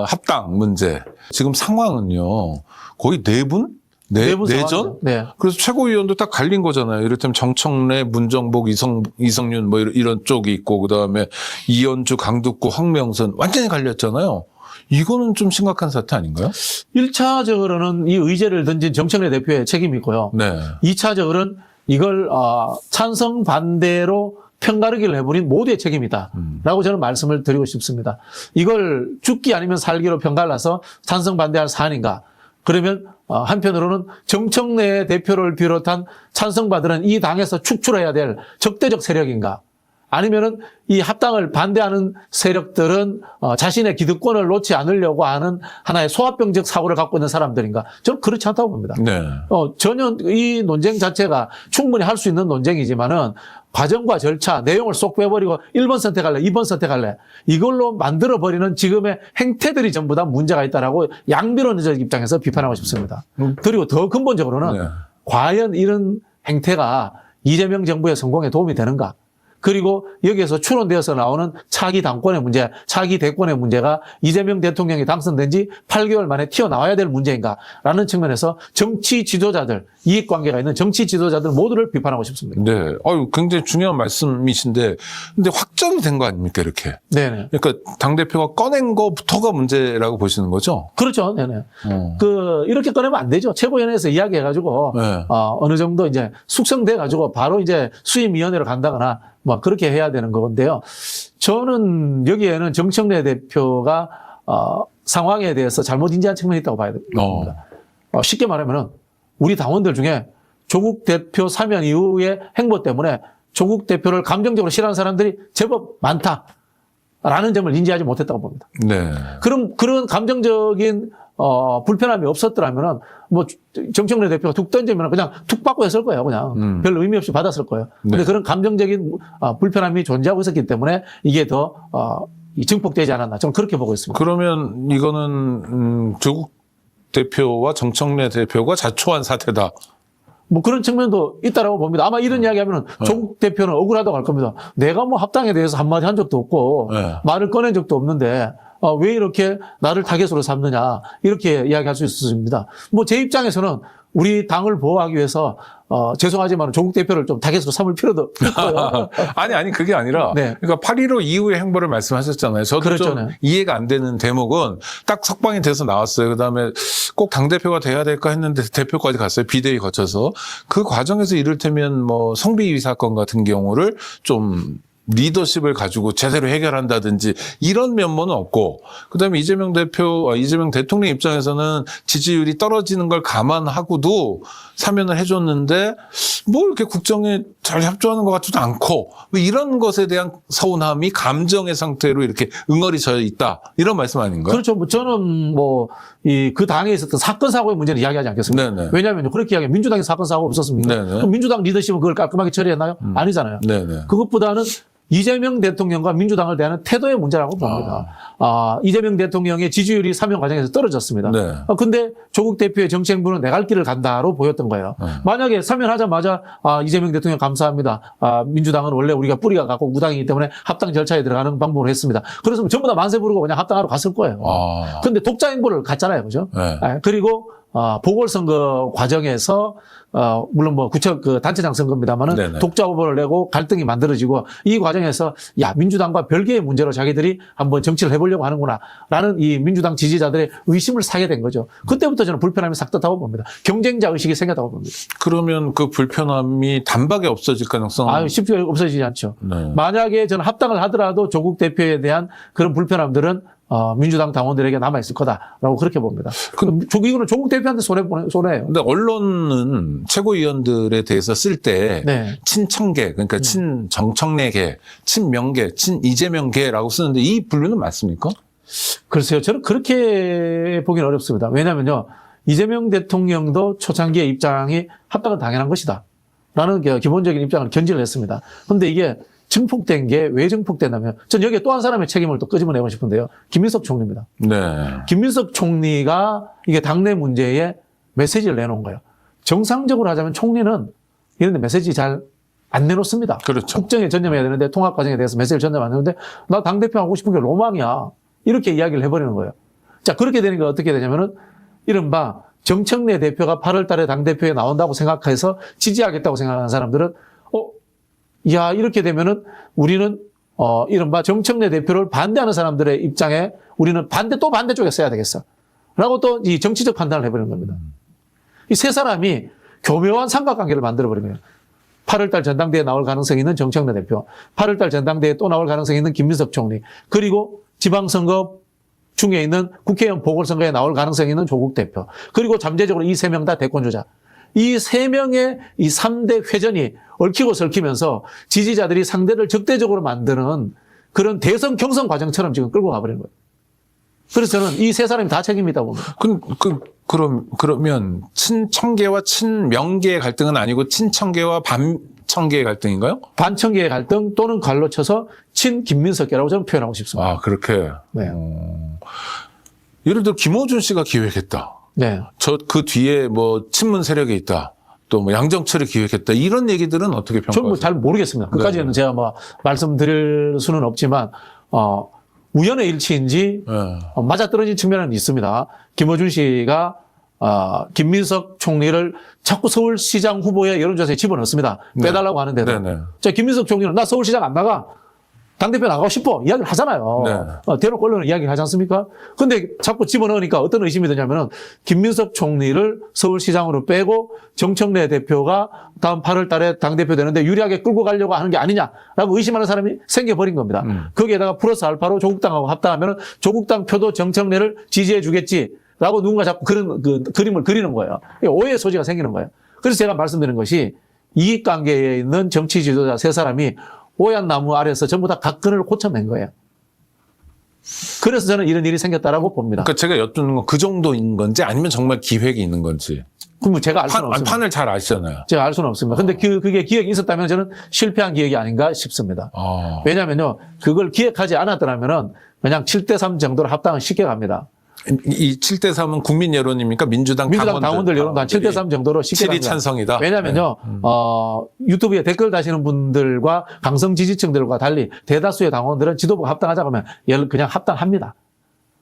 합당 문제. 지금 상황은요, 거의 네 분? 내전? 네. 그래서 최고위원도 딱 갈린 거잖아요. 이를테면 정청래, 문정복, 이성윤 뭐 이런 쪽이 있고, 그 다음에 이현주, 강두구, 황명선 완전히 갈렸잖아요. 이거는 좀 심각한 사태 아닌가요? 1차적으로는 이 의제를 던진 정청래 대표의 책임이 있고요. 네. 2차적으로는 이걸 찬성 반대로 편가르기를 해버린 모두의 책임이다. 라고 저는 말씀을 드리고 싶습니다. 이걸 죽기 아니면 살기로 편갈라서 찬성 반대할 사안인가? 그러면 한편으로는 정청래 대표를 비롯한 찬성받으는 이 당에서 축출해야 될 적대적 세력인가? 아니면은 이 합당을 반대하는 세력들은 자신의 기득권을 놓지 않으려고 하는 하나의 소합병적 사고를 갖고 있는 사람들인가? 저는 그렇지 않다고 봅니다. 네. 전혀 이 논쟁 자체가 충분히 할 수 있는 논쟁이지만은 과정과 절차, 내용을 쏙 빼버리고 1번 선택할래, 2번 선택할래 이걸로 만들어버리는 지금의 행태들이 전부 다 문제가 있다라고 양비론적 입장에서 비판하고 싶습니다. 그리고 더 근본적으로는 네. 과연 이런 행태가 이재명 정부의 성공에 도움이 되는가? 그리고 여기에서 추론되어서 나오는 차기 당권의 문제, 차기 대권의 문제가 이재명 대통령이 당선된 지 8개월 만에 튀어나와야 될 문제인가라는 측면에서 정치 지도자들, 이익관계가 있는 정치 지도자들 모두를 비판하고 싶습니다. 네. 굉장히 중요한 말씀이신데, 근데 확정이 된 거 아닙니까, 이렇게? 네네. 그러니까 당대표가 꺼낸 거부터가 문제라고 보시는 거죠? 그렇죠. 네네. 이렇게 꺼내면 안 되죠. 최고위원회에서 이야기해가지고, 네. 어느 정도 이제 숙성돼가지고 바로 이제 수임위원회로 간다거나 뭐 그렇게 해야 되는 건데요. 저는 여기에는 정청래 대표가 상황에 대해서 잘못 인지한 측면이 있다고 봐야 됩니다. 쉽게 말하면은 우리 당원들 중에 조국 대표 사면 이후의 행보 때문에 조국 대표를 감정적으로 싫어하는 사람들이 제법 많다라는 점을 인지하지 못했다고 봅니다. 네. 그럼 그런 감정적인 불편함이 없었더라면은 뭐 정청래 대표가 툭 던지면 그냥 툭 받고 했을 거예요. 그냥 별 의미 없이 받았을 거예요. 근데 네. 그런 감정적인 불편함이 존재하고 있었기 때문에 이게 더 증폭되지 않았나 저는 그렇게 보고 있습니다. 그러면 이거는 조국 대표와 정청래 대표가 자초한 사태다. 뭐 그런 측면도 있다라고 봅니다. 아마 이런 이야기하면은 조국 대표는 억울하다고 할 겁니다. 내가 뭐 합당에 대해서 한마디 한 적도 없고 네. 말을 꺼낸 적도 없는데 왜 이렇게 나를 타겟으로 삼느냐 이렇게 이야기할 수 있습니다. 뭐 제 입장에서는 우리 당을 보호하기 위해서 죄송하지만 조국 대표를 좀 타겟으로 삼을 필요도 있고요. 아니 그게 아니라 네. 그러니까 8.15 이후의 행보를 말씀하셨잖아요. 저도 그렇죠, 좀 네. 이해가 안 되는 대목은 딱 석방이 돼서 나왔어요. 그다음에 꼭 당대표가 돼야 될까 했는데 대표까지 갔어요. 비대위 거쳐서. 그 과정에서 이를테면 뭐 성비위 사건 같은 경우를 좀 리더십을 가지고 제대로 해결한다든지 이런 면모는 없고, 그다음에 이재명 대통령 입장에서는 지지율이 떨어지는 걸 감안하고도 사면을 해줬는데 뭐 이렇게 국정에 잘 협조하는 것 같지도 않고 뭐 이런 것에 대한 서운함이 감정의 상태로 이렇게 응어리져 있다 이런 말씀 아닌가요? 그렇죠. 뭐 저는 뭐 그 당에 있었던 사건 사고의 문제는 이야기하지 않겠습니다. 네네. 왜냐하면 그렇게 이야기하면 민주당에 사건 사고 없었습니까? 네네. 그럼 민주당 리더십은 그걸 깔끔하게 처리했나요? 아니잖아요. 네네. 그것보다는 이재명 대통령과 민주당을 대하는 태도의 문제라고 봅니다. 이재명 대통령의 지지율이 사면 과정에서 떨어졌습니다. 네. 근데 조국 대표의 정치 행보는 내 갈 길을 간다로 보였던 거예요. 만약에 사면하자마자 이재명 대통령 감사합니다. 민주당은 원래 우리가 뿌리가 갖고 무당이기 때문에 합당 절차에 들어가는 방법을 했습니다. 그래서 전부 다 만세 부르고 그냥 합당하러 갔을 거예요. 근데 독자 행보를 갔잖아요. 그죠? 네. 그리고 보궐선거 과정에서 물론 뭐 구청 그 단체장 선거입니다만은 네네. 독자 후보를 내고 갈등이 만들어지고 이 과정에서 야 민주당과 별개의 문제로 자기들이 한번 정치를 해보려고 하는구나라는 이 민주당 지지자들의 의심을 사게 된 거죠. 그때부터 저는 불편함이 싹 떴다고 봅니다. 경쟁자 의식이 생겼다고 봅니다. 그러면 그 불편함이 단박에 없어질 가능성은? 쉽게 없어지지 않죠. 네. 만약에 저는 합당을 하더라도 조국 대표에 대한 그런 불편함들은 민주당 당원들에게 남아있을 거다라고 그렇게 봅니다. 이거는 조국 대표한테 손해예요. 근데 언론은 최고위원들에 대해서 쓸 때 네. 친청계, 그러니까 친정청래계, 친명계, 친이재명계라고 쓰는데 이 분류는 맞습니까? 글쎄요. 저는 그렇게 보기는 어렵습니다. 왜냐하면요. 이재명 대통령도 초창기의 입장이 합당은 당연한 것이다. 라는 기본적인 입장을 견지를 했습니다. 그런데 이게 증폭된 게 왜 증폭됐냐면 전 여기에 또 한 사람의 책임을 또 끄집어내고 싶은데요. 김민석 총리입니다. 네. 김민석 총리가 이게 당내 문제에 메시지를 내놓은 거예요. 정상적으로 하자면 총리는 이런 데 메시지 잘 안 내놓습니다. 그렇죠. 국정에 전념해야 되는데 통합 과정에 대해서 메시지를 전념 안 하는데 나 당대표 하고 싶은 게 로망이야. 이렇게 이야기를 해버리는 거예요. 자, 그렇게 되니까 어떻게 되냐면은 이른바 정청래 대표가 8월 달에 당대표에 나온다고 생각해서 지지하겠다고 생각하는 사람들은 야, 이렇게 되면은 우리는 이른바 정청래 대표를 반대하는 사람들의 입장에 우리는 또 반대쪽에 써야 되겠어. 라고 또 이 정치적 판단을 해버리는 겁니다. 이 세 사람이 교묘한 삼각관계를 만들어버린 거예요. 8월달 전당대회에 나올 가능성이 있는 정청래 대표, 8월달 전당대회에 또 나올 가능성이 있는 김민석 총리, 그리고 지방선거 중에 있는 국회의원 보궐선거에 나올 가능성이 있는 조국 대표, 그리고 잠재적으로 이 세 명 다 대권주자. 이 세 명의 이 3대 회전이 얽히고 설키면서 지지자들이 상대를 적대적으로 만드는 그런 대선 경선 과정처럼 지금 끌고 가버리는 거예요. 그래서 저는 이 세 사람이 다 책임이 있다고 봅니다. 그러면 친청계와 친명계의 갈등은 아니고 친청계와 반청계의 갈등인가요? 반청계의 갈등 또는 갈로 쳐서 친김민석계라고 저는 표현하고 싶습니다. 아, 그렇게. 네. 예를 들어 김어준 씨가 기획했다. 네. 그 뒤에 뭐 친문 세력이 있다. 또 뭐 양정철이 기획했다. 이런 얘기들은 어떻게 평가하세요? 저는 잘 모르겠습니다. 그까지는 제가 뭐 말씀드릴 수는 없지만 우연의 일치인지 맞아떨어진 측면은 있습니다. 김어준 씨가 김민석 총리를 자꾸 서울시장 후보의 여론조사에 집어넣습니다. 빼달라고 하는데도. 네네. 자, 김민석 총리는 나 서울시장 안 나가. 당대표 나가고 싶어. 이야기를 하잖아요. 네. 대놓고 언론은 이야기를 하지 않습니까? 근데 자꾸 집어넣으니까 어떤 의심이 드냐면은 김민석 총리를 서울시장으로 빼고 정청래 대표가 다음 8월 달에 당대표 되는데 유리하게 끌고 가려고 하는 게 아니냐라고 의심하는 사람이 생겨버린 겁니다. 거기에다가 플러스 알파로 조국당하고 합당하면은 조국당 표도 정청래를 지지해 주겠지라고 누군가 자꾸 그런 그림을 그리는 거예요. 오해의 소지가 생기는 거예요. 그래서 제가 말씀드린 것이 이익관계에 있는 정치 지도자 세 사람이 오얏 나무 아래서 전부 다 각근을 고쳐낸 거예요. 그래서 저는 이런 일이 생겼다라고 봅니다. 그러니까 제가 여쭙는 건 그 정도인 건지 아니면 정말 기획이 있는 건지. 그럼 제가 알 수는 없습니다. 판을 잘 아시잖아요. 제가 알 수는 없습니다. 근데 그게 기획이 있었다면 저는 실패한 기획이 아닌가 싶습니다. 왜냐면요, 그걸 기획하지 않았더라면은 그냥 7대3 정도로 합당은 쉽게 갑니다. 이 7대3은 국민 여론입니까? 민주당 당원들 여론도 한 7대3 정도로 쉽게 갑니다. 찬성이다. 왜냐면요, 유튜브에 댓글 다시는 분들과 강성 지지층들과 달리 대다수의 당원들은 지도부가 합당하자고 하면 그냥 합당합니다.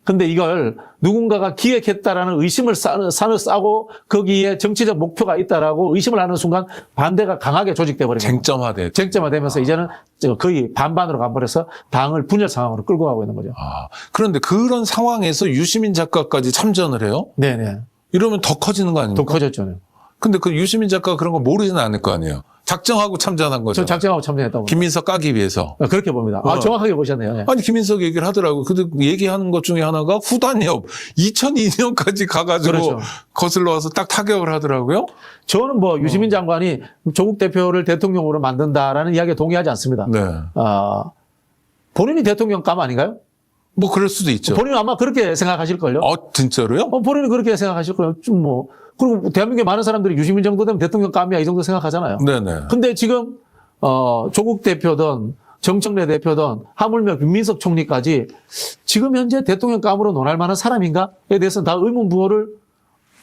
근데 이걸 누군가가 기획했다라는 의심을 싸고 거기에 정치적 목표가 있다라고 의심을 하는 순간 반대가 강하게 조직돼 버립니다. 쟁점화되면서 이제는 거의 반반으로 가버려서 당을 분열 상황으로 끌고 가고 있는 거죠. 그런데 그런 상황에서 유시민 작가까지 참전을 해요? 네네. 이러면 더 커지는 거 아닙니까? 더 커졌죠. 근데 그 유시민 작가가 그런 거 모르지는 않을 거 아니에요. 작정하고 참전한 거죠. 저 작정하고 참전했다고. 김민석 까기 위해서. 그렇게 봅니다. 정확하게 보셨네요. 네. 아니, 김민석 얘기를 하더라고요. 근데 얘기하는 것 중에 하나가 후단협 2002년까지 가가지고 그렇죠. 거슬러 와서 딱 타격을 하더라고요. 저는 뭐 유시민 장관이 조국 대표를 대통령으로 만든다라는 이야기에 동의하지 않습니다. 네. 본인이 대통령감 아닌가요? 뭐 그럴 수도 있죠. 본인은 아마 그렇게 생각하실걸요? 진짜로요? 본인은 그렇게 생각하실걸요? 그리고 대한민국의 많은 사람들이 유시민 정도 되면 대통령감이야 이 정도 생각하잖아요. 네네. 근데 지금, 조국 대표든 정청래 대표든 하물며 김민석 총리까지 지금 현재 대통령감으로 논할 만한 사람인가에 대해서는 다 의문부호를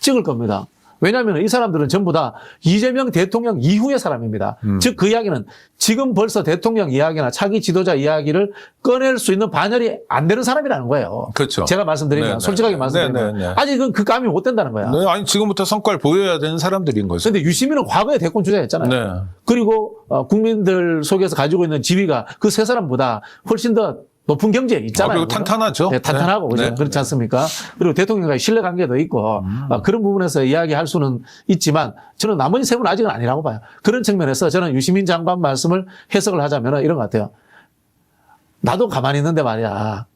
찍을 겁니다. 왜냐하면 이 사람들은 전부 다 이재명 대통령 이후의 사람입니다. 즉 그 이야기는 지금 벌써 대통령 이야기나 차기 지도자 이야기를 꺼낼 수 있는 반열이 안 되는 사람이라는 거예요. 그렇죠. 제가 말씀드리면 솔직하게 말씀드리면 아직은 그 감이 못 된다는 거야. 네, 아니 지금부터 성과를 보여야 되는 사람들인 거죠. 그런데 유시민은 과거에 대권 주자였잖아요. 네. 그리고 국민들 속에서 가지고 있는 지위가 그 세 사람보다 훨씬 더 높은 경제 있잖아요. 그리고 탄탄하죠. 네, 탄탄하고 그죠? 네. 그렇지 않습니까? 그리고 대통령과의 신뢰관계도 있고 그런 부분에서 이야기할 수는 있지만 저는 나머지 세 분은 아직은 아니라고 봐요. 그런 측면에서 저는 유시민 장관 말씀을 해석을 하자면 이런 것 같아요. 나도 가만히 있는데 말이야.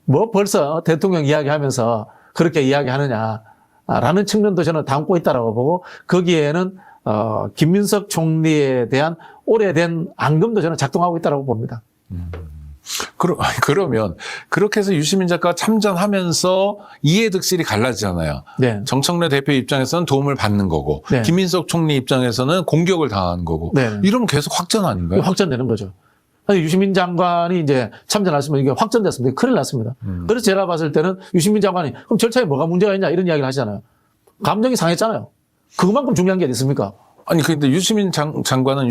뭐 벌써 대통령 이야기하면서 그렇게 이야기하느냐라는 측면도 저는 담고 있다라고 보고 거기에는 김민석 총리에 대한 오래된 앙금도 저는 작동하고 있다라고 봅니다. 그러면 그렇게 해서 유시민 작가가 참전하면서 이해득실이 갈라지잖아요. 네. 정청래 대표 입장에서는 도움을 받는 거고 네. 김민석 총리 입장에서는 공격을 당하는 거고 네. 이러면 계속 확전 아닌가요? 확전되는 거죠. 아니, 유시민 장관이 이제 참전하시면 이게 확전됐습니다. 큰일 났습니다. 그래서 제가 봤을 때는 유시민 장관이 그럼 절차에 뭐가 문제가 있냐 이런 이야기를 하시잖아요. 감정이 상했잖아요. 그만큼 중요한 게 어디 있습니까? 아니, 근데 유시민 장관은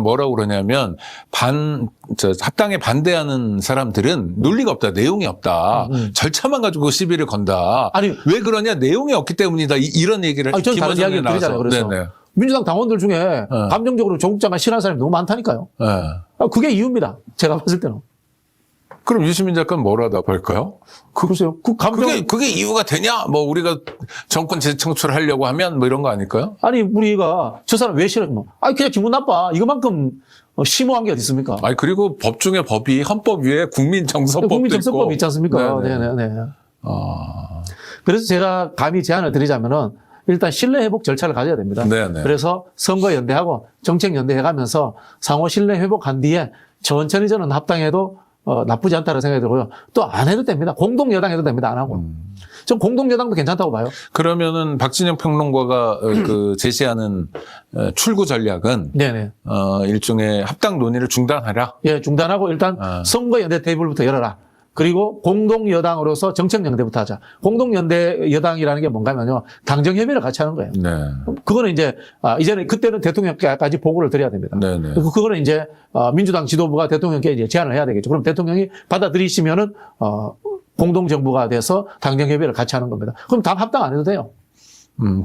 뭐라고 그러냐면, 합당에 반대하는 사람들은 논리가 없다, 내용이 없다, 절차만 가지고 시비를 건다. 아니, 왜 그러냐, 내용이 없기 때문이다. 이런 얘기를 저는 다른 이야기를 드리잖아요. 그래서 네네. 민주당 당원들 중에 감정적으로 조국 장관 싫어하는 사람이 너무 많다니까요. 네. 그게 이유입니다. 제가 봤을 때는. 그럼 유시민 작가는 뭐라 답할까요? 글쎄요. 그게 이유가 되냐? 뭐 우리가 정권 재창출하려고 하면 뭐 이런 거 아닐까요? 아니, 우리가 저 사람 왜 싫어? 그냥 기분 나빠. 이거만큼 심오한 게 어디 있습니까? 아니, 그리고 법 중에 법이 헌법 위에 국민정서법도 국민정서법이 있고. 있지 않습니까? 네네. 그래서 제가 감히 제안을 드리자면은 일단 신뢰 회복 절차를 가져야 됩니다. 네네. 그래서 선거연대하고 정책연대해가면서 상호 신뢰 회복한 뒤에 천천히 저는 합당해도 나쁘지 않다는 생각이 들고요. 또 안 해도 됩니다. 공동여당 해도 됩니다. 안 하고. 전 공동여당도 괜찮다고 봐요. 그러면은 박진영 평론가가 제시하는 출구 전략은 네네. 일종의 합당 논의를 중단하라. 예, 중단하고 일단 선거연대 테이블부터 열어라. 그리고 공동여당으로서 정책연대부터 하자. 공동연대 여당이라는 게 뭔가면요. 당정협의를 같이 하는 거예요. 네. 그거는 이제, 이제는 그때는 대통령께까지 보고를 드려야 됩니다. 네네. 그거는 이제, 민주당 지도부가 대통령께 이제 제안을 해야 되겠죠. 그럼 대통령이 받아들이시면은, 공동정부가 돼서 당정협의를 같이 하는 겁니다. 그럼 다 합당 안 해도 돼요.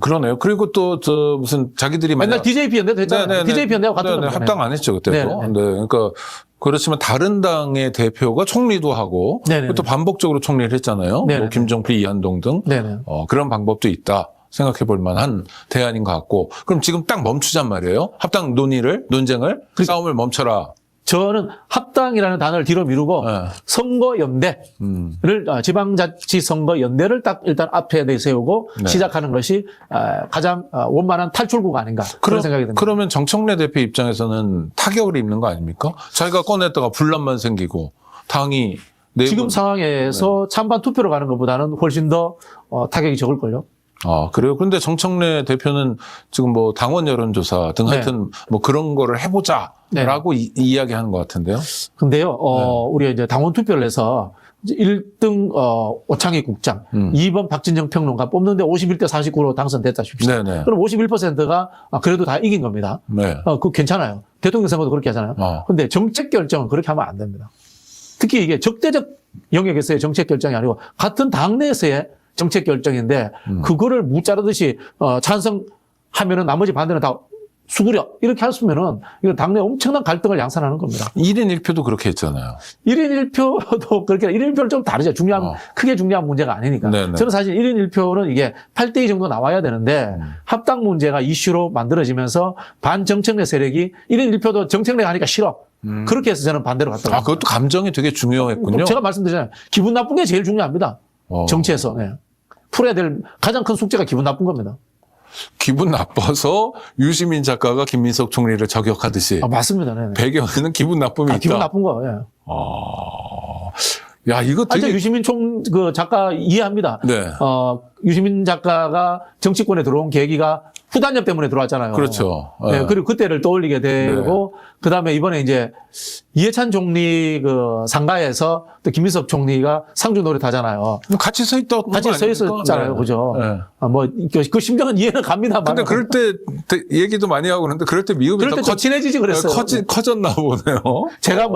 그러네요. 그리고 또, 무슨, 자기들이 맨날 DJP 연대도 했잖아요. 네네네. DJP 연대하고 같은 겁니다. 합당 안 했죠, 그때도. 네네. 네. 그러니까, 그렇지만 다른 당의 대표가 총리도 하고, 네네. 또 반복적으로 총리를 했잖아요. 네네. 뭐 김종필, 이한동 등. 네네. 그런 방법도 있다. 생각해 볼 만한 대안인 것 같고. 그럼 지금 딱 멈추잔 말이에요. 합당 논쟁을, 싸움을 멈춰라. 저는 합당이라는 단어를 뒤로 미루고 네. 선거연대를 지방자치선거연대를 딱 일단 앞에 내세우고 네. 시작하는 것이 가장 원만한 탈출구가 아닌가 그런 생각이 듭니다. 그러면 정청래 대표 입장에서는 타격을 입는 거 아닙니까? 자기가 꺼냈다가 분란만 생기고 당이 지금 상황에서 찬반 투표로 가는 것보다는 훨씬 더 타격이 적을걸요. 그래요? 그런데 정청래 대표는 지금 뭐 당원 여론조사 등 하여튼 뭐 그런 거를 해보자라고 이야기하는 것 같은데요. 근데요, 우리가 이제 당원 투표를 해서 1등 오창희 국장, 2번 박진영 평론가 뽑는데 51대 49로 당선됐다 싶습니다. 네네. 그럼 51%가 그래도 다 이긴 겁니다. 네. 그거 괜찮아요. 대통령 선거도 그렇게 하잖아요. 근데 정책 결정은 그렇게 하면 안 됩니다. 특히 이게 적대적 영역에서의 정책 결정이 아니고 같은 당내에서의 정책 결정인데 그거를 무자르듯이 찬성하면은 나머지 반대는 다 수구려 이렇게 했으면은 이건 당내 엄청난 갈등을 양산하는 겁니다. 1인 1표도 그렇게 했잖아요. 1인 1표도 그렇게 1인 1표는 좀 다르죠. 크게 중요한 문제가 아니니까. 네네. 저는 사실 1인 1표는 이게 8대2 정도 나와야 되는데 합당 문제가 이슈로 만들어지면서 반정책내 세력이 1인 1표도 정책내 하니까 싫어. 그렇게 해서 저는 반대로 갔다. 그것도 감정이 되게 중요했군요. 제가 말씀드리잖아요. 기분 나쁜 게 제일 중요합니다. 정치에서. 네. 풀어야 될 가장 큰 숙제가 기분 나쁜 겁니다. 기분 나빠서 유시민 작가가 김민석 총리를 저격하듯이. 맞습니다. 네. 배경에는 기분 나쁨이 있다. 기분 나쁜 거. 예. 야, 이거 되게. 유시민 작가 이해합니다. 네. 유시민 작가가 정치권에 들어온 계기가 후단협 때문에 들어왔잖아요. 그렇죠. 네. 그리고 그때를 떠올리게 되고, 그 다음에 이번에 이제 이해찬 총리 상가에서 또 김민석 총리가 상주 노릇하잖아요. 같이 서 있다. 같이 서 있었잖아요. 네. 그죠? 네. 그 심정은 이해는 갑니다만. 근데 그럴 때 얘기도 많이 하고 그러는데 그럴 때 미움이 그럴 때 좀 친해지지 그랬어요. 커졌나 보네요. 제가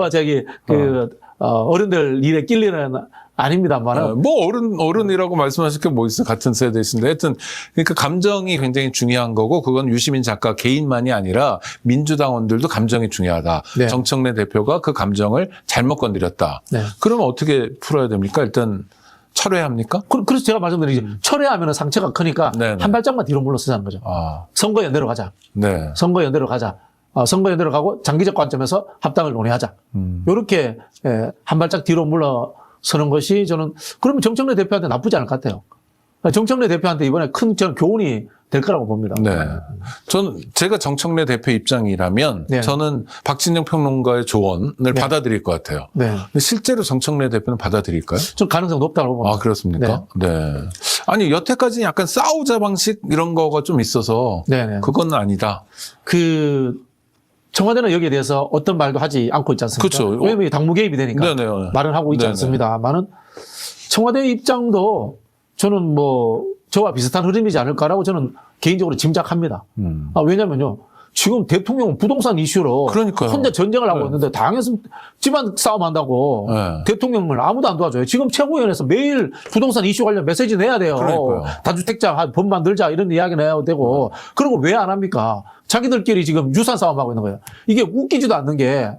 어른들 일에 낄리는 아닙니다만. 뭐 어른이라고 말씀하실 게 뭐 있어요. 같은 세대이신데. 하여튼, 그러니까 감정이 굉장히 중요한 거고, 그건 유시민 작가 개인만이 아니라 민주당원들도 감정이 중요하다. 네. 정청래 대표가 그 감정을 잘못 건드렸다. 네. 그러면 어떻게 풀어야 됩니까? 일단 철회합니까? 그래서 제가 말씀드리지. 철회하면 상처가 크니까 네네. 한 발짝만 뒤로 물러서자는 거죠. 선거연대로 가자. 네. 선거연대로 가자. 선거연대로 가고 장기적 관점에서 합당을 논의하자. 이렇게 한 발짝 뒤로 물러서는 것이 저는 그러면 정청래 대표한테 나쁘지 않을 것 같아요. 정청래 대표한테 이번에 저는 교훈이 될 거라고 봅니다. 네. 제가 정청래 대표 입장이라면 네. 저는 박진영 평론가의 조언을 받아들일 것 같아요. 네. 근데 실제로 정청래 대표는 받아들일까요? 좀 가능성 높다고 봅니다. 그렇습니까? 네. 아니, 여태까지 약간 싸우자 방식 이런 거가 좀 있어서 네네. 그건 아니다. 청와대는 여기에 대해서 어떤 말도 하지 않고 있지 않습니까? 그렇죠. 왜냐면 당무 개입이 되니까 네네. 말은 하고 있지 네네. 않습니다만은 청와대의 입장도 저는 저와 비슷한 흐름이지 않을까라고 저는 개인적으로 짐작합니다. 왜냐면요. 지금 대통령은 부동산 이슈로 그러니까요. 혼자 전쟁을 하고 네. 있는데 당에서 집안 싸움 한다고 네. 대통령을 아무도 안 도와줘요. 지금 최고위원회에서 매일 부동산 이슈 관련 메시지 내야 돼요. 그러니까요. 다주택자 법 만들자 이런 이야기 내야 되고 그런 거 왜 안 합니까? 자기들끼리 지금 유산 싸움하고 있는 거예요. 이게 웃기지도 않는 게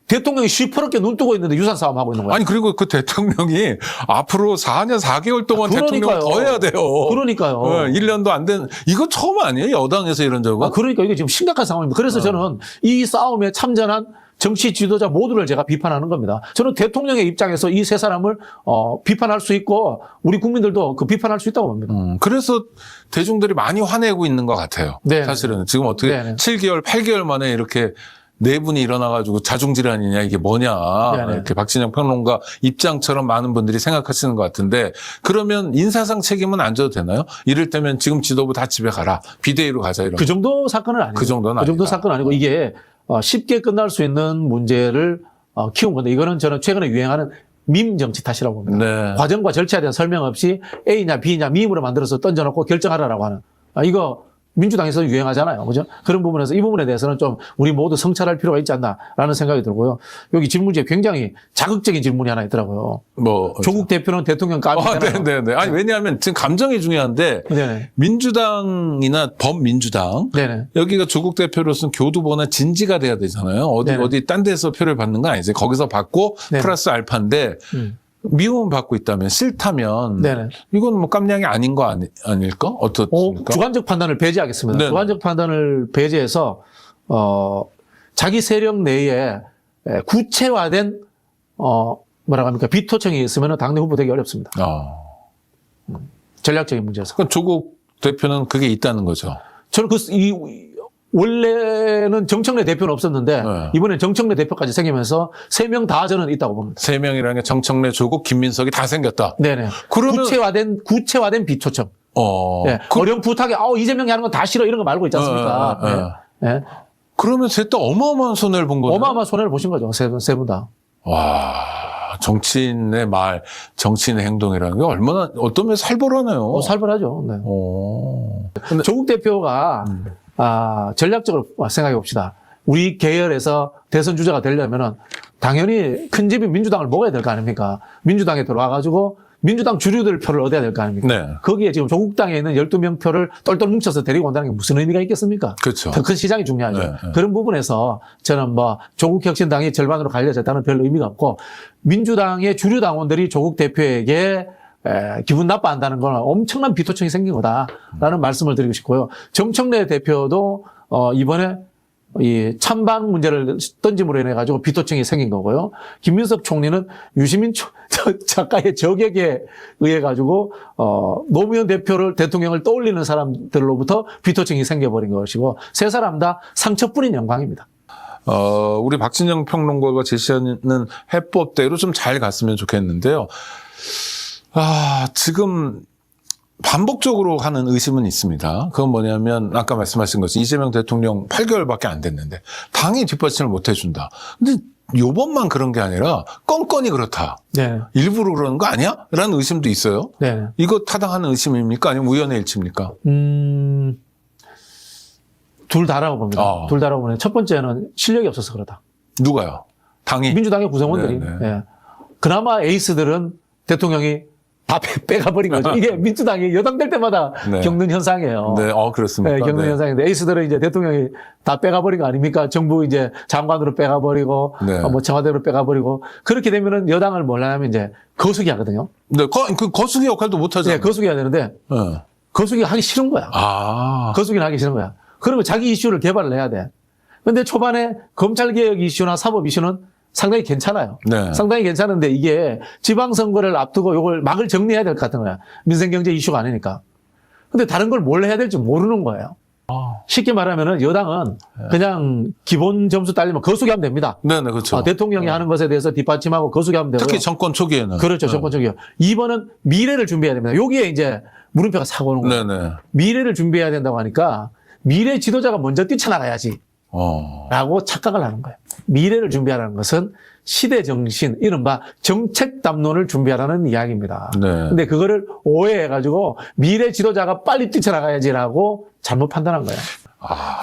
대통령이 시퍼렇게 눈 뜨고 있는데 유산 싸움하고 있는 거예요. 아니 그리고 그 대통령이 앞으로 4년 4개월 동안 그러니까요. 대통령 더 해야 돼요. 그러니까요. 1년도 안 된 이거 처음 아니에요? 여당에서 이런 적은? 그러니까 이게 지금 심각한 상황입니다. 그래서 저는 이 싸움에 참전한 정치 지도자 모두를 제가 비판하는 겁니다. 저는 대통령의 입장에서 이 세 사람을 비판할 수 있고 우리 국민들도 그 비판할 수 있다고 봅니다. 그래서 대중들이 많이 화내고 있는 것 같아요. 네. 사실은 지금 어떻게 네. 7개월, 8개월 만에 이렇게 네 분이 일어나가지고 자중질환이냐 이게 뭐냐 네. 이렇게 박진영 평론가 입장처럼 많은 분들이 생각하시는 것 같은데 그러면 인사상 책임은 안 져도 되나요? 이를테면 지금 지도부 다 집에 가라 비대위로 가자 이런. 그 정도 사건은 아니고 그 정도는 그 정도 아니다. 사건은 아니고 이게 쉽게 끝날 수 있는 문제를 키운 건데 이거는 저는 최근에 유행하는 밈 정치 탓이라고 봅니다. 네. 과정과 절차에 대한 설명 없이 A냐 B냐 밈으로 만들어서 던져놓고 결정하라라고 하는 이거 민주당에서 유행하잖아요. 그죠? 그런 부분에서 이 부분에 대해서는 좀 우리 모두 성찰할 필요가 있지 않나라는 생각이 들고요. 여기 질문지에 굉장히 자극적인 질문이 하나 있더라고요. 뭐 조국 대표는 대통령 까비잖아요. 네네네. 아니 왜냐하면 지금 감정이 중요한데 네네. 민주당이나 범민주당 네네. 여기가 조국 대표로서는 교두보나 진지가 돼야 되잖아요. 네네. 어디 딴 데서 표를 받는 건 아니지. 거기서 받고 네네. 플러스 알파인데 미움을 받고 있다면 싫다면 네네. 이건 뭐 깜냥이 아닌 거 아닐까? 어떻습니까? 주관적 판단을 배제하겠습니다. 네네. 주관적 판단을 배제해서 자기 세력 내에 구체화된 뭐라고 합니까 비토청이 있으면 당내 후보 되기 어렵습니다. 전략적인 문제에서. 그러니까 조국 대표는 그게 있다는 거죠. 저는 원래는 정청래 대표는 없었는데 네. 이번에 정청래 대표까지 생기면서 3명 다 저는 있다고 봅니다. 3명이라는 게 정청래, 조국, 김민석이 다 생겼다. 네네. 그러면 구체화된 비토청. 네. 어렴풋하게 이재명이 하는 건 다 싫어 이런 거 말고 있지 않습니까? 네. 그러면 셋 다 어마어마한 손해를 본 거죠. 어마어마한 손해를 보신 거죠. 세 분 다. 와, 정치인의 말, 정치인의 행동이라는 게 얼마나 어떤 면에서 살벌하네요. 살벌하죠. 네. 조국 대표가 전략적으로 생각해 봅시다. 우리 계열에서 대선 주자가 되려면은 당연히 큰 집이 민주당을 먹어야 될 거 아닙니까? 민주당에 들어와가지고 민주당 주류들 표를 얻어야 될 거 아닙니까? 네. 거기에 지금 조국 당에 있는 12명 표를 똘똘 뭉쳐서 데리고 온다는 게 무슨 의미가 있겠습니까? 그렇죠. 더 큰 시장이 중요하죠. 네. 그런 부분에서 저는 조국 혁신당이 절반으로 갈려졌다는 별 의미가 없고 민주당의 주류 당원들이 조국 대표에게 기분 나빠한다는 건 엄청난 비토청이 생긴 거다라는 말씀을 드리고 싶고요. 정청래 대표도 이번에 이 찬반 문제를 던짐으로 인해 가지고 비토청이 생긴 거고요. 김민석 총리는 유시민 작가의 저격에 의해 가지고 노무현 대통령을 떠올리는 사람들로부터 비토청이 생겨버린 것이고 세 사람 다 상처뿐인 영광입니다. 우리 박진영 평론가가 제시하는 해법대로 좀 잘 갔으면 좋겠는데요. 지금 반복적으로 하는 의심은 있습니다. 그건 뭐냐면 아까 말씀하신 것처럼 이재명 대통령 8개월밖에 안 됐는데 당이 뒷받침을 못 해준다. 근데 요번만 그런 게 아니라 건건이 그렇다. 네. 일부러 그러는 거 아니야? 라는 의심도 있어요. 네. 이거 타당하는 의심입니까? 아니면 우연의 일치입니까? 둘 다라고 봅니다. 둘 다라고 보면 첫 번째는 실력이 없어서 그렇다. 누가요? 당이? 민주당의 구성원들이. 네. 예. 그나마 에이스들은 대통령이 다 빼가버린 거죠. 이게 민주당이 여당 될 때마다 네. 겪는 현상이에요. 네, 그렇습니까? 네, 겪는 네. 현상인데 에이스들은 이제 대통령이 다 빼가버린 거 아닙니까? 정부 이제 장관으로 빼가버리고, 네. 청와대로 빼가버리고 그렇게 되면은 여당을 뭘 하냐면 이제 거수기 하거든요. 네, 그 거수기 역할도 못 하잖아요. 네, 거수기 해야 되는데 네. 거수기 하기 싫은 거야. 거수기는 하기 싫은 거야. 그러면 자기 이슈를 개발을 해야 돼. 근데 초반에 검찰개혁 이슈나 사법 이슈는 상당히 괜찮아요. 네. 상당히 괜찮은데 이게 지방선거를 앞두고 이걸 막을 정리해야 될 것 같은 거야. 민생경제 이슈가 아니니까. 근데 다른 걸 뭘 해야 될지 모르는 거예요. 쉽게 말하면은 여당은 그냥 기본 점수 딸리면 거수기하면 됩니다. 네네, 그렇죠. 대통령이 하는 것에 대해서 뒷받침하고 거수기하면 되고요. 특히 정권 초기에는. 그렇죠. 정권 초기요. 2번은 미래를 준비해야 됩니다. 여기에 이제 물음표가 사고 오는 거예요. 네네. 미래를 준비해야 된다고 하니까 미래 지도자가 먼저 뛰쳐나가야지. 라고 착각을 하는 거예요. 미래를 준비하라는 것은 시대 정신, 이른바 정책 담론을 준비하라는 이야기입니다. 네. 근데 그거를 오해해가지고 미래 지도자가 빨리 뛰쳐나가야지라고 잘못 판단한 거예요.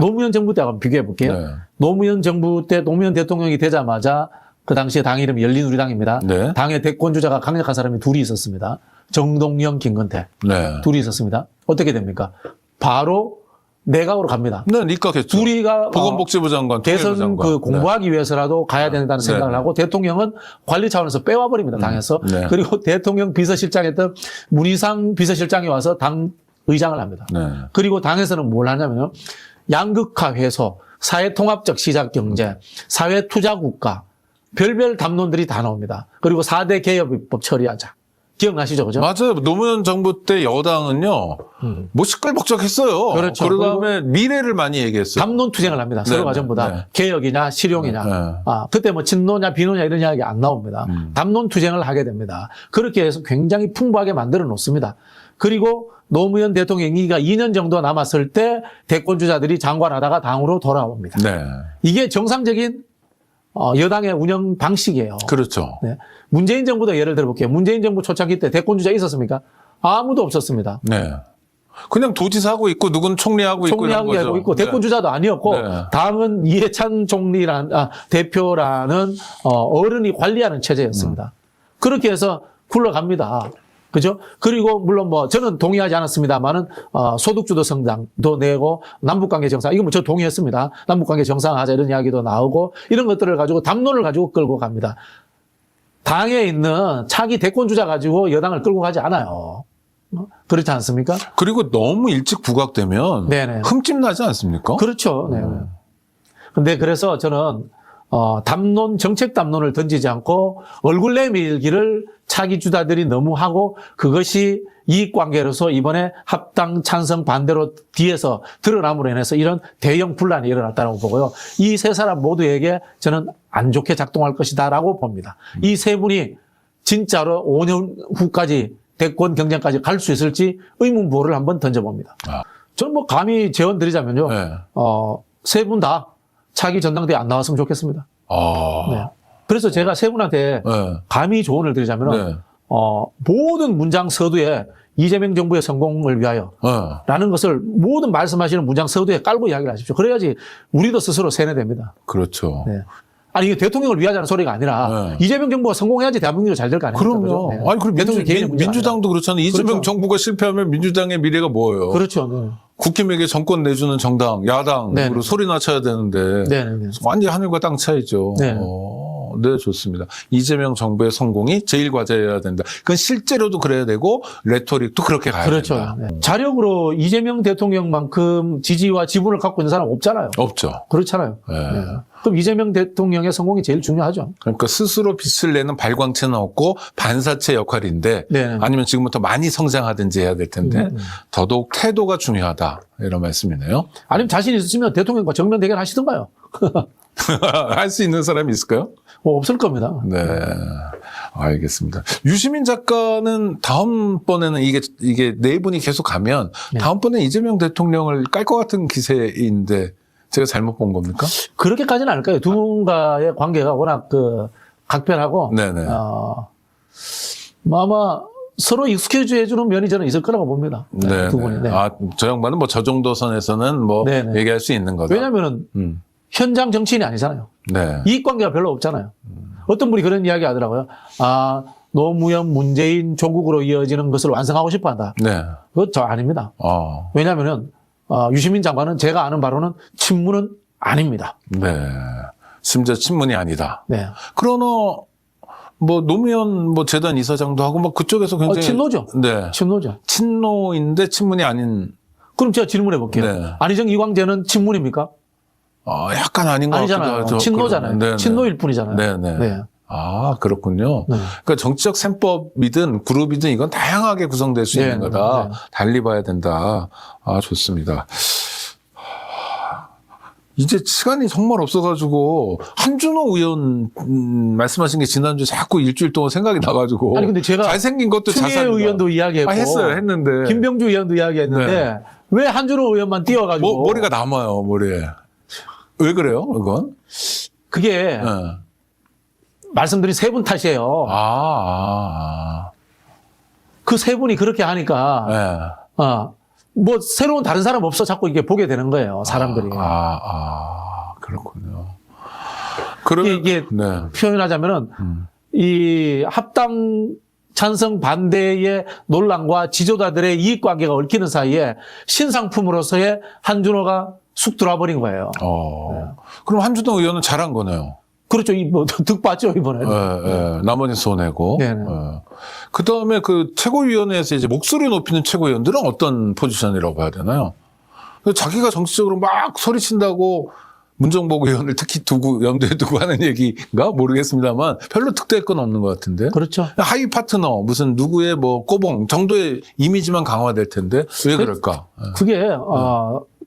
노무현 정부 때 한번 비교해 볼게요. 네. 노무현 정부 때 노무현 대통령이 되자마자 그 당시에 당 이름이 열린우리당입니다. 네. 당의 대권주자가 강력한 사람이 둘이 있었습니다. 정동영, 김건태 네. 둘이 있었습니다. 어떻게 됩니까? 바로 내각으로 갑니다. 네, 입각했죠. 둘이가 보건복지부 장관, 대선 통일부 장관. 그 공부하기 위해서라도 가야 된다는 생각을 네. 하고 대통령은 관리 차원에서 빼와버립니다. 당에서. 네. 그리고 대통령 비서실장했던 문희상 비서실장이 와서 당 의장을 합니다. 네. 그리고 당에서는 뭘 하냐면요. 양극화 해소, 사회통합적 시장경제, 사회투자국가, 별별 담론들이 다 나옵니다. 그리고 4대 개혁입법 처리하자. 기억나시죠? 그죠? 맞아요. 노무현 정부 때 여당은요, 뭐 시끌벅적했어요. 그렇죠. 그 다음에 미래를 많이 얘기했어요. 담론 투쟁을 합니다. 서로가 네, 전부 다. 네. 개혁이냐, 실용이냐. 네. 그때 뭐 친노냐, 비노냐 이런 이야기 안 나옵니다. 담론 투쟁을 하게 됩니다. 그렇게 해서 굉장히 풍부하게 만들어 놓습니다. 그리고 노무현 대통령 임기가 2년 정도 남았을 때 대권주자들이 장관하다가 당으로 돌아옵니다. 네. 이게 정상적인 여당의 운영 방식이에요. 그렇죠. 네. 문재인 정부도 예를 들어볼게요. 문재인 정부 초창기 때 대권주자 있었습니까? 아무도 없었습니다. 네. 그냥 도지사하고 있고, 누군 총리하고 있고. 이런 총리하고 거죠. 있고 네. 대권주자도 아니었고 네. 당은 이해찬 대표라는 어른이 관리하는 체제였습니다. 그렇게 해서 굴러갑니다. 그죠? 그리고 물론 뭐 저는 동의하지 않았습니다만은 소득주도 성장도 내고 남북관계 정상 이거 뭐 저 동의했습니다. 남북관계 정상화하자 이런 이야기도 나오고 이런 것들을 가지고 담론을 가지고 끌고 갑니다. 당에 있는 차기 대권주자 가지고 여당을 끌고 가지 않아요. 그렇지 않습니까? 그리고 너무 일찍 부각되면 네네. 흠집 나지 않습니까? 그렇죠. 네. 근데 그래서 저는 담론, 정책 담론을 던지지 않고 얼굴 내밀기를 차기 주자들이 너무 하고 그것이 이익관계로서 이번에 합당 찬성 반대로 뒤에서 드러남으로 인해서 이런 대형 분란이 일어났다고 보고요. 이 세 사람 모두에게 저는 안 좋게 작동할 것이다라고 봅니다. 이 세 분이 진짜로 5년 후까지 대권 경쟁까지 갈 수 있을지 의문부호를 한번 던져봅니다. 저는 뭐 감히 제언 드리자면요. 네. 세 분 다 차기 전당대회 안 나왔으면 좋겠습니다. 네. 그래서 제가 세 분한테 네. 감히 조언을 드리자면 네. 모든 문장 서두에 이재명 정부의 성공을 위하여 네. 라는 것을 모든 말씀하시는 문장 서두에 깔고 이야기를 하십시오. 그래야지 우리도 스스로 세뇌됩니다. 그렇죠. 네. 아니 이게 대통령을 위하자는 소리가 아니라 네. 이재명 정부가 성공해야지 대한민국이 잘 될 거 아닙니까? 그럼요. 그죠? 네. 아니, 그리고 대통령 개인의 문제가 민주당도 그렇잖아요. 이재명 그렇죠. 정부가 실패하면 민주당의 미래가 뭐예요? 아니라. 그렇죠. 네. 국힘에게 정권 내주는 정당, 야당으로 네네. 소리나 쳐야 되는데 네네. 완전히 하늘과 땅 차이죠. 네. 네, 좋습니다. 이재명 정부의 성공이 제일 과제여야 된다. 그건 실제로도 그래야 되고 레토릭도 그렇게 가야 그렇죠. 된다. 네. 자력으로 이재명 대통령만큼 지지와 지분을 갖고 있는 사람 없잖아요. 없죠. 그렇잖아요. 네. 네. 그럼 이재명 대통령의 성공이 제일 중요하죠. 그러니까 스스로 빛을 내는 발광체는 없고 반사체 역할인데 네. 아니면 지금부터 많이 성장하든지 해야 될 텐데 더더욱 태도가 중요하다. 이런 말씀이네요. 아니면 자신 있으시면 대통령과 정면 대결 하시던가요? 할 수 있는 사람이 있을까요? 없을 겁니다. 네. 알겠습니다. 유시민 작가는 다음번에는 이게 네 분이 계속 가면 네. 다음번에 이재명 대통령을 깔 것 같은 기세인데 제가 잘못 본 겁니까? 그렇게까지는 않을까요? 두 분과의 관계가 워낙 각별하고, 네네. 뭐 아마 서로 익숙해져 해주는 면이 저는 있을 거라고 봅니다. 네. 두 분이. 네. 저 양반은 뭐 저 정도 선에서는 뭐 네네. 얘기할 수 있는 거다. 왜냐면은 현장 정치인이 아니잖아요. 네. 이익관계가 별로 없잖아요. 어떤 분이 그런 이야기 하더라고요. 노무현, 문재인, 조국으로 이어지는 것을 완성하고 싶어 한다. 네. 그거 저 아닙니다. 왜냐면은, 유시민 장관은 제가 아는 바로는 친문은 아닙니다. 네. 심지어 친문이 아니다. 네. 그러나 뭐 노무현 뭐 재단 이사장도 하고 막 그쪽에서 굉장히 친노죠. 네. 친노죠. 친노인데 친문이 아닌. 그럼 제가 질문해 볼게요. 네. 안희정 이광재는 친문입니까? 약간 아닌 것 같기도 아니잖아요. 하죠. 친노잖아요. 네네. 친노일 뿐이잖아요. 네네. 네. 그렇군요. 네. 그러니까 정치적 셈법이든 그룹이든 이건 다양하게 구성될 수 있는 네, 거다. 네. 달리 봐야 된다. 좋습니다. 이제 시간이 정말 없어가지고 한준호 의원 말씀하신 게 지난주 자꾸 일주일 동안 생각이 나가지고 아니 근데 제가 잘생긴 것도 추미애 자산이다. 의원도 이야기했고 했는데 김병주 의원도 이야기했는데 네. 왜 한준호 의원만 띄워가지고 머리가 남아요 머리에. 왜 그래요 이건? 그게 네. 말씀드린 세 분 탓이에요. 그 세 분이 그렇게 하니까 네. 뭐 새로운 다른 사람 없어 자꾸 이게 보게 되는 거예요, 사람들이. 그렇군요. 그러면 이게 네. 표현하자면은 이 합당 찬성 반대의 논란과 지도자들의 이익 관계가 얽히는 사이에 신상품으로서의 한준호가 쑥 들어와 버린 거예요. 그럼 한준호 의원은 잘한 거네요. 그렇죠. 뭐 득봤죠 이번에. 나머지 손해고. 네네. 그 다음에 그 최고위원회에서 이제 목소리 높이는 최고위원들은 어떤 포지션이라고 봐야 되나요? 자기가 정치적으로 막 소리친다고 문정복 의원을 특히 두고 염두에 두고 하는 얘기가 모르겠습니다만 별로 특대할 건 없는 것 같은데. 그렇죠. 하위 파트너 무슨 누구의 뭐 꼬봉 정도의 이미지만 강화될 텐데 왜 그럴까? 그게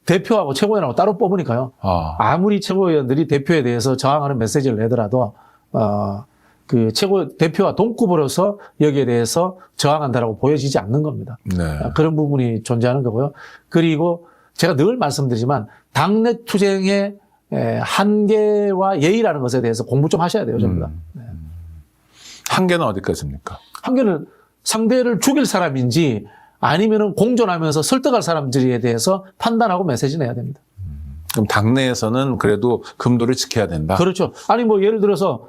대표하고 최고위원하고 따로 뽑으니까요. 아무리 최고위원들이 대표에 대해서 저항하는 메시지를 내더라도 그 최고 대표와 동급으로서 여기에 대해서 저항한다라고 보여지지 않는 겁니다. 네. 그런 부분이 존재하는 거고요. 그리고 제가 늘 말씀드리지만 당내 투쟁의 한계와 예의라는 것에 대해서 공부 좀 하셔야 돼요, 전부 다. 한계는 어디까지입니까? 한계는 상대를 죽일 사람인지 아니면은 공존하면서 설득할 사람들에 대해서 판단하고 메시지 내야 됩니다. 그럼 당내에서는 그래도 금도를 지켜야 된다. 그렇죠. 아니 뭐 예를 들어서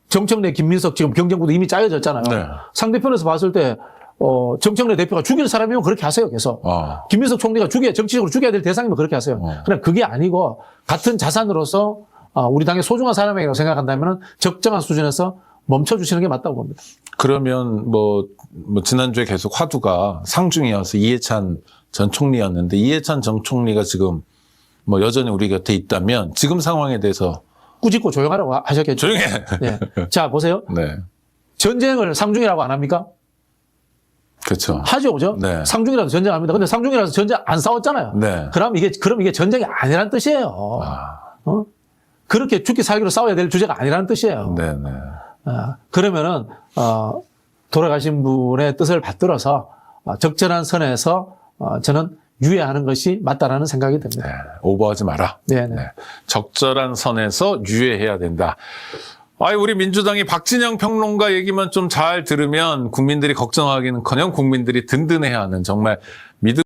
정청래, 김민석 지금 경쟁구도 이미 짜여졌잖아요. 네. 상대편에서 봤을 때 정청래 대표가 죽일 사람이면 그렇게 하세요, 계속. 김민석 총리가 정치적으로 죽여야 될 대상이면 그렇게 하세요. 그러나 그게 아니고 같은 자산으로서 우리 당의 소중한 사람이라고 생각한다면 적정한 수준에서 멈춰주시는 게 맞다고 봅니다. 그러면 뭐 지난주에 계속 화두가 상중이어서 이해찬 전 총리였는데 이해찬 전 총리가 지금 뭐 여전히 우리 곁에 있다면 지금 상황에 대해서 꾸짖고 조용하라고 하셨겠죠. 조용해. 네. 자, 보세요. 네. 전쟁을 상중이라고 안 합니까? 그렇죠. 하죠, 그죠? 네. 상중이라도 전쟁합니다. 근데 상중이라서 전쟁 안 싸웠잖아요. 네. 그럼 이게 전쟁이 아니란 뜻이에요. 그렇게 죽기 살기로 싸워야 될 주제가 아니라는 뜻이에요. 네네. 그러면은 돌아가신 분의 뜻을 받들어서 적절한 선에서 저는 유예하는 것이 맞다라는 생각이 듭니다. 네. 오버하지 마라. 네네. 네. 적절한 선에서 유예해야 된다. 우리 민주당이 박진영 평론가 얘기만 좀 잘 들으면 국민들이 걱정하기는커녕 국민들이 든든해하는 정말 믿음